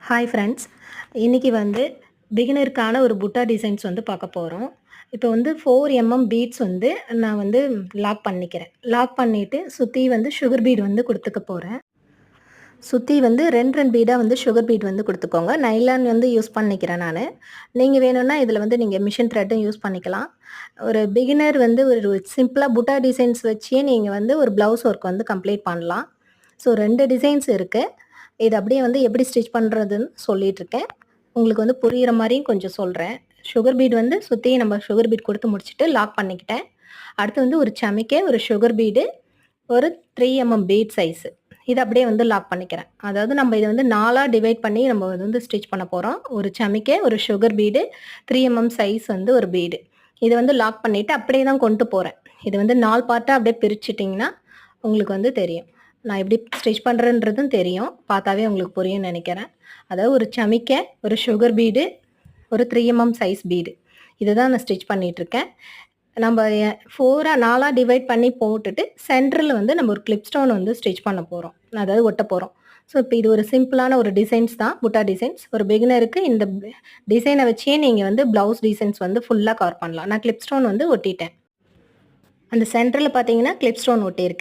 Hi friends. இன்னைக்கு வந்து பிகினருக்கான ஒரு புட்டா டிசைன்ஸ் வந்து பார்க்க போறோம். இப்போ வந்து 4 பீட்ஸ் வந்து நான் வந்து லாக் பண்ணிக்கிறேன். லாக் பண்ணிட்டு சுத்தி வந்து சுகர் பீட் வந்து குடுத்துக்க போறேன். சுத்தி வந்து 2 பீடா வந்து சுகர் பீட் வந்து குடுத்துக்கோங்க. நைலான் வந்து யூஸ் பண்ணிக்கிறேன் நானு. நீங்க வேணும்னா இதில வந்து நீங்க மிஷின் த்ரெட்டும் யூஸ் பண்ணிக்கலாம். ஒரு பிகினர் வந்து ஒரு சிம்பிளா புட்டா டிசைன்ஸ் வச்சே நீங்க வந்து ஒரு ப்ளவுஸ் ஒர்க் வந்து கம்ப்ளீட் பண்ணலாம். ஸோ 2 டிசைன்ஸ் இருக்கு. இது அப்படியே வந்து எப்படி ஸ்டிச் பண்ணுறதுன்னு சொல்லிட்டுருக்கேன். உங்களுக்கு வந்து புரியிற மாரியும் கொஞ்சம் சொல்றேன். சுகர் பீட் வந்து சுத்தி நம்ம சுகர் பீட் குடுத்து முடிச்சுட்டு லாக் பண்ணிக்கிட்டேன். அடுத்து வந்து ஒரு சமிக்கை, ஒரு சுகர் பீடு, ஒரு 3 பீட் சைஸு. இத அப்படியே வந்து லாக் பண்ணிக்கிறேன். அதாவது நம்ம இத வந்து 4ஆ டிவைட் பண்ணி நம்ம வந்து ஸ்டிச் பண்ண போறோம். ஒரு சமிக்கை, ஒரு சுகர் பீடு, 3 சைஸ் வந்து ஒரு பீடு. இத வந்து லாக் பண்ணிட்டு அப்படியே தான் கொண்டு போறேன். இது வந்து 4 பார்ட்டா அப்படியே பிரிச்சுட்டீங்கன்னா, உங்களுக்கு வந்து தெரியும். நான் எப்படி ஸ்டிச் பண்றேன்றதும் தெரியும். பார்த்தாவே உங்களுக்கு புரியும்னு நெனைக்கிறேன். அதாவது ஒரு சமிக்கை, ஒரு சுகர் பீடு, ஒரு 3 சைஸ் பீடு. இதுதான் நான் ஸ்டிச் பண்ணிட்டுருக்கேன். நம்ப 4ஆ டிவைட் பண்ணி போட்டுட்டு, சென்டர்ல வந்து நம்ம ஒரு கிளிப் ஸ்டோன் வந்து ஸ்டிச் பண்ண போறோம். அதாவது ஒட்ட போறோம். ஸோ, இப்ப இது ஒரு சிம்பிளான ஒரு டிசைன்ஸ் தான். புட்டா டிசைன்ஸ். ஒரு பிகினருக்கு இந்த டிசைன வச்சே நீங்க வந்து ப்ளவுஸ் டிசைன்ஸ் வந்து ஃபுல்லா கவர் பண்ணலாம். நான் கிளிப் ஸ்டோன் வந்து ஒட்டிட்டேன். அந்த சென்டர்ல பார்த்தீங்கன்னா, கிளிப் ஸ்டோன் ஒட்டியிருக்கேன்.